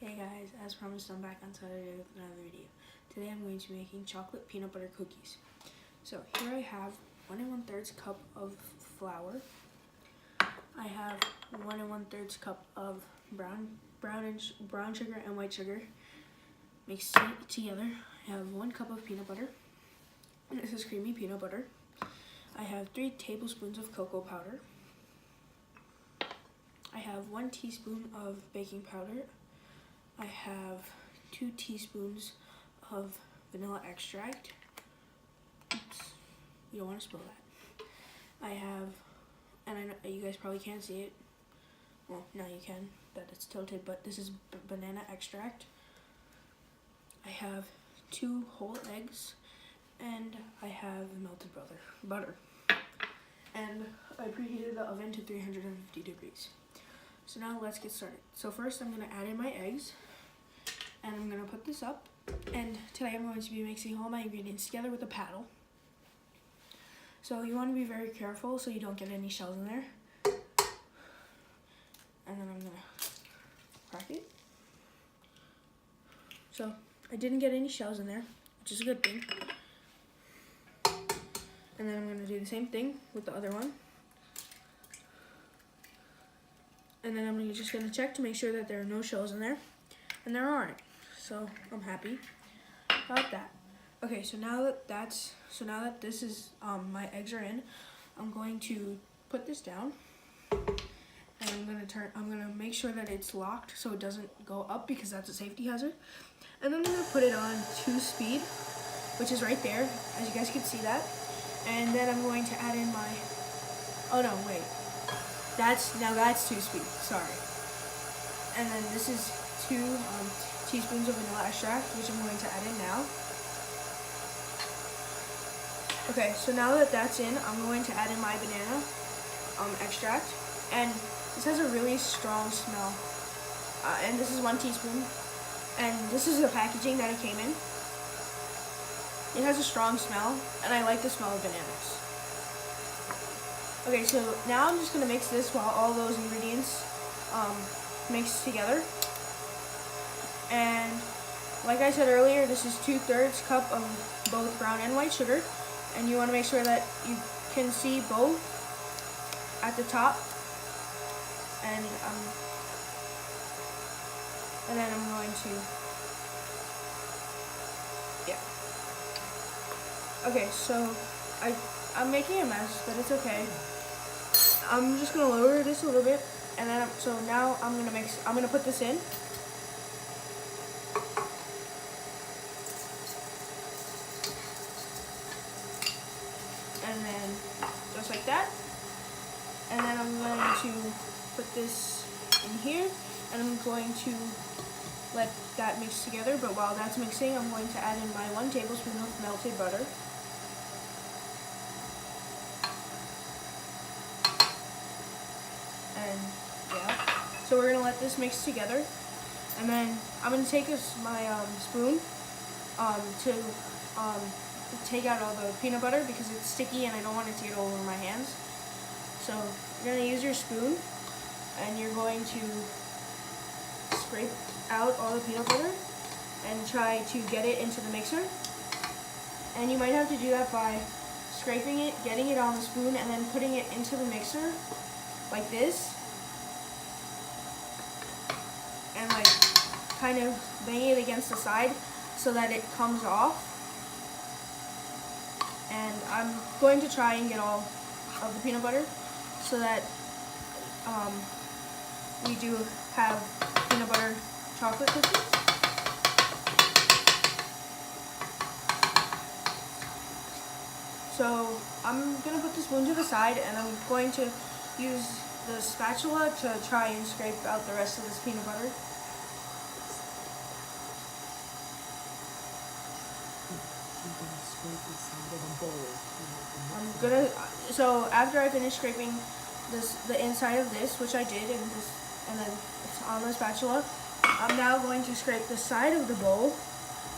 Hey guys, as promised, I'm back on Saturday with another video. Today I'm going to be making chocolate peanut butter cookies. So here I have 1 1/3 cup of flour. I have 1 1/3 cup of brown sugar and white sugar mixed together. I have 1 cup of peanut butter. This is creamy peanut butter. I have 3 tablespoons of cocoa powder. I have 1 teaspoon of baking powder. I have 2 teaspoons of vanilla extract. Oops, you don't want to spill that. I have, and I know you guys probably can't see it. Well, now you can, that it's tilted, but this is banana extract. I have 2 whole eggs, and I have melted butter. And I preheated the oven to 350 degrees. So now let's get started. So first I'm going to add in my eggs, and I'm going to put this up. And today I'm going to be mixing all my ingredients together with a paddle. So you want to be very careful so you don't get any shells in there. And then I'm going to crack it. So I didn't get any shells in there, which is a good thing. And then I'm going to do the same thing with the other one. And then I'm just going to check to make sure that there are no shells in there. And there aren't. So I'm happy about that. Okay, so now that this is my eggs are in, I'm going to put this down. And I'm gonna make sure that it's locked so it doesn't go up because that's a safety hazard. And then I'm gonna put it on 2 speed, which is right there, as you guys can see that. And then I'm going to add in my, oh no, wait. That's 2 speed, sorry. And then this is 2 teaspoons of vanilla extract, which I'm going to add in now. Okay, so now that that's in, I'm going to add in my banana extract. And this has a really strong smell. And this is 1 teaspoon. And this is the packaging that it came in. It has a strong smell, and I like the smell of bananas. Okay, so now I'm just going to mix this while all those ingredients mix together. And like I said earlier, this is 2/3 cup of both brown and white sugar. And you want to make sure that you can see both at the top. And then I'm going to, yeah. Okay, so I'm making a mess, but it's okay. I'm just gonna lower this a little bit, and then so now I'm gonna put this in. And then just like that. And then I'm going to put this in here, and I'm going to let that mix together. But while that's mixing, I'm going to add in my 1 tablespoon of melted butter. And yeah, so we're gonna let this mix together, and then I'm gonna take my spoon to take out all the peanut butter because it's sticky and I don't want it to get all over my hands. So you're gonna use your spoon, and you're going to scrape out all the peanut butter and try to get it into the mixer. And you might have to do that by scraping it, getting it on the spoon, and then putting it into the mixer like this, and like kind of bang it against the side so that it comes off. And I'm going to try and get all of the peanut butter so that we do have peanut butter chocolate cookies. So I'm going to put the spoon to the side, and I'm going to use the spatula to try and scrape out the rest of this peanut butter. So after I finish scraping the inside of this, which I did, and then it's on the spatula, I'm now going to scrape the side of the bowl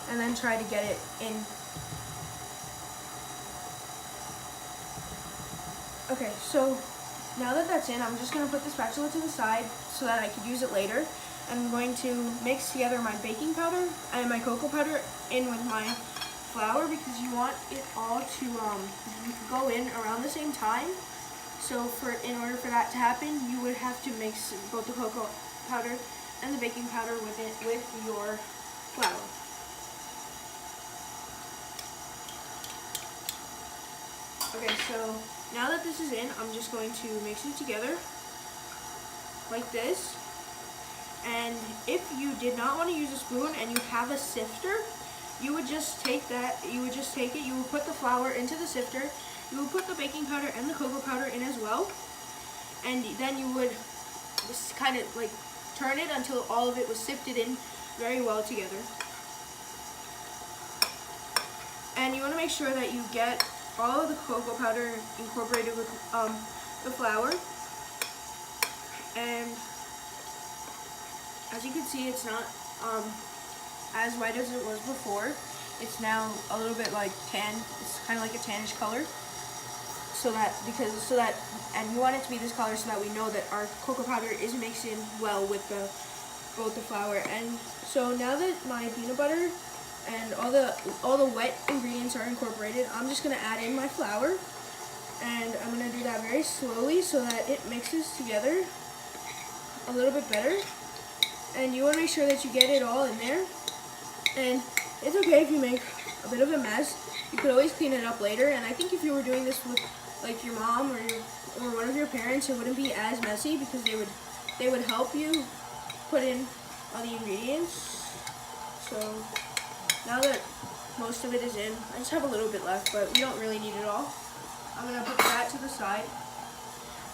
and then try to get it in. Okay, so now that that's in, I'm just going to put the spatula to the side so that I could use it later. I'm going to mix together my baking powder and my cocoa powder in with my flour because you want it all to go in around the same time. So in order for that to happen, you would have to mix both the cocoa powder and the baking powder with your flour. Okay, so now that this is in, I'm just going to mix it together like this. And if you did not want to use a spoon and you have a sifter, you would just take it, you would put the flour into the sifter, you would put the baking powder and the cocoa powder in as well, and then you would just kind of like turn it until all of it was sifted in very well together. And you want to make sure that you get all of the cocoa powder incorporated with the flour. And as you can see, it's not as white as it was before. It's now a little bit like tan. It's kind of like a tannish color. And we want it to be this color so that we know that our cocoa powder is mixed in well with both the flour. And so now that my peanut butter and all the wet ingredients are incorporated, I'm just gonna add in my flour, and I'm gonna do that very slowly so that it mixes together a little bit better. And you want to make sure that you get it all in there. And it's okay if you make a bit of a mess. You could always clean it up later. And I think if you were doing this with like your mom or one of your parents, it wouldn't be as messy because they would help you put in all the ingredients. So now that most of it is in, I just have a little bit left, but we don't really need it all. I'm gonna put that to the side,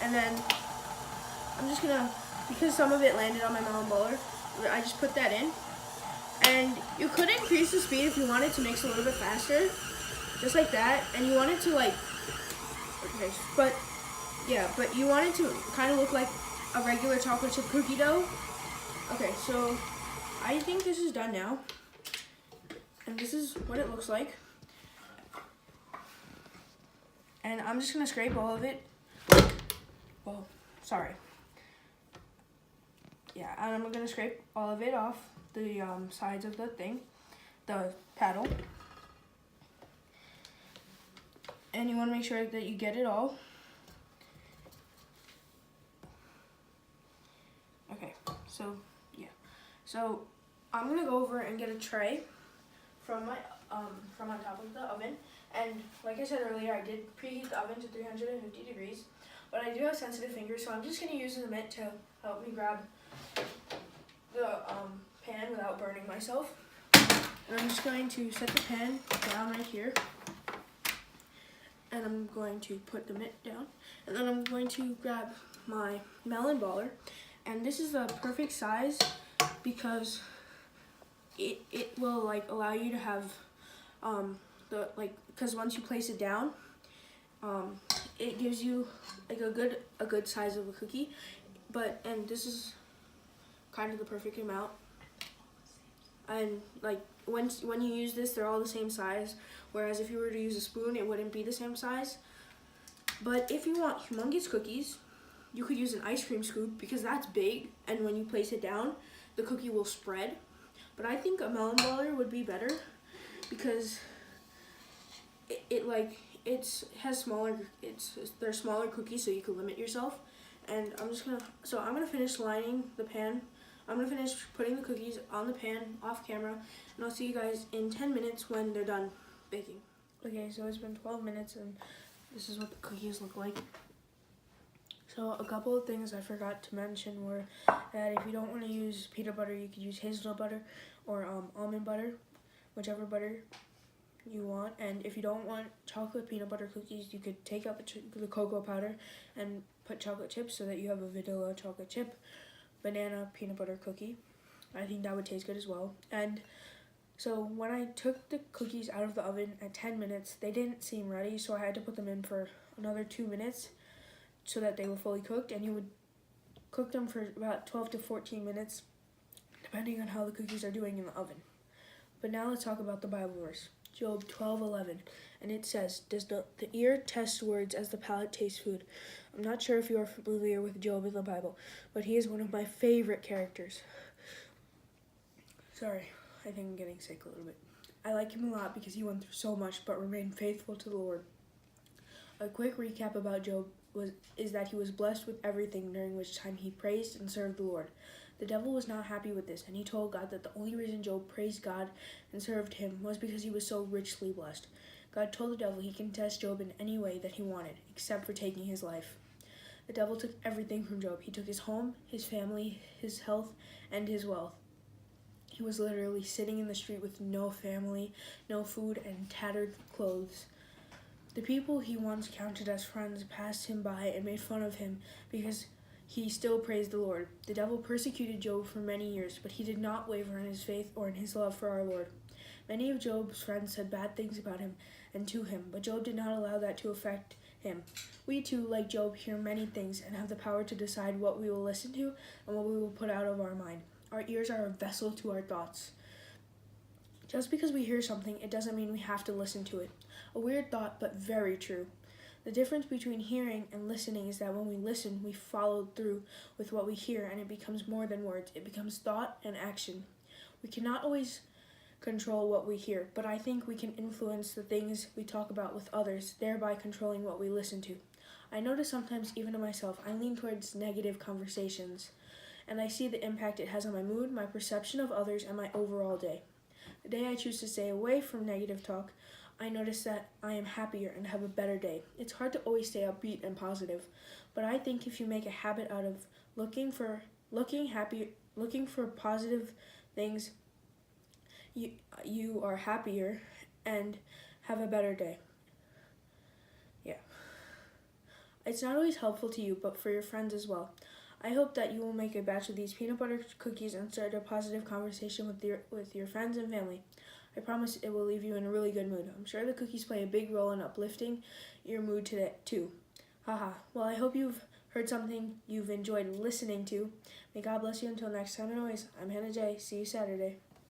and then I'm just gonna, because some of it landed on my melon baller, I just put that in. And you could increase the speed if you wanted to mix a little bit faster, just like that. And you want it to like, okay, but you want it to kind of look like a regular chocolate chip cookie dough. Okay, so I think this is done now. And this is what it looks like. And I'm just gonna scrape all of it. Whoa, sorry. Yeah, and I'm gonna scrape all of it off the sides of the paddle. And you wanna make sure that you get it all. Okay, so yeah. So I'm gonna go over and get a tray from on top of the oven. And like I said earlier, I did preheat the oven to 350 degrees, but I do have sensitive fingers, so I'm just gonna use the mitt to help me grab the pan without burning myself. And I'm just going to set the pan down right here, and I'm going to put the mitt down, and then I'm going to grab my melon baller. And this is the perfect size because it will like allow you to have because once you place it down, it gives you like a good size of a cookie. And this is kind of the perfect amount. And like when you use this, they're all the same size. Whereas if you were to use a spoon, it wouldn't be the same size. But if you want humongous cookies, you could use an ice cream scoop because that's big, and when you place it down, the cookie will spread. But I think a melon baller would be better because they're smaller cookies, so you can limit yourself. And I'm gonna finish lining the pan. I'm gonna finish putting the cookies on the pan off camera, and I'll see you guys in 10 minutes when they're done baking. Okay, so it's been 12 minutes and this is what the cookies look like. So a couple of things I forgot to mention were that if you don't want to use peanut butter, you could use hazelnut butter or almond butter, whichever butter you want. And if you don't want chocolate peanut butter cookies, you could take out the cocoa powder and put chocolate chips so that you have a vanilla chocolate chip banana peanut butter cookie. I think that would taste good as well. And so when I took the cookies out of the oven at 10 minutes, they didn't seem ready, so I had to put them in for another 2 minutes so that they were fully cooked. And you would cook them for about 12 to 14 minutes, depending on how the cookies are doing in the oven. But now let's talk about the Bible verse. Job 12:11, and it says, "Does the ear test words as the palate tastes food?" I'm not sure if you are familiar with Job in the Bible, but he is one of my favorite characters. Sorry, I think I'm getting sick a little bit. I like him a lot because he went through so much but remained faithful to the Lord. A quick recap about Job is that he was blessed with everything, during which time he praised and served the Lord. The devil was not happy with this, and he told God that the only reason Job praised God and served him was because he was so richly blessed. God told the devil he can test Job in any way that he wanted, except for taking his life. The devil took everything from Job. He took his home, his family, his health, and his wealth. He was literally sitting in the street with no family, no food, and tattered clothes. The people he once counted as friends passed him by and made fun of him because he still praised the Lord. The devil persecuted Job for many years, but he did not waver in his faith or in his love for our Lord. Many of Job's friends said bad things about him and to him, but Job did not allow that to affect him. We too, like Job, hear many things and have the power to decide what we will listen to and what we will put out of our mind. Our ears are a vessel to our thoughts. Just because we hear something, it doesn't mean we have to listen to it. A weird thought, but very true. The difference between hearing and listening is that when we listen, we follow through with what we hear, and it becomes more than words. It becomes thought and action. We cannot always control what we hear, but I think we can influence the things we talk about with others, thereby controlling what we listen to. I notice sometimes, even to myself, I lean towards negative conversations, and I see the impact it has on my mood, my perception of others, and my overall day. The day I choose to stay away from negative talk, I notice that I am happier and have a better day. It's hard to always stay upbeat and positive, but I think if you make a habit out of looking for positive things, you are happier and have a better day. Yeah. It's not always helpful to you, but for your friends as well. I hope that you will make a batch of these peanut butter cookies and start a positive conversation with your friends and family. I promise it will leave you in a really good mood. I'm sure the cookies play a big role in uplifting your mood today, too. Haha. Well, I hope you've heard something you've enjoyed listening to. May God bless you until next time. And always, I'm Hannah J. See you Saturday.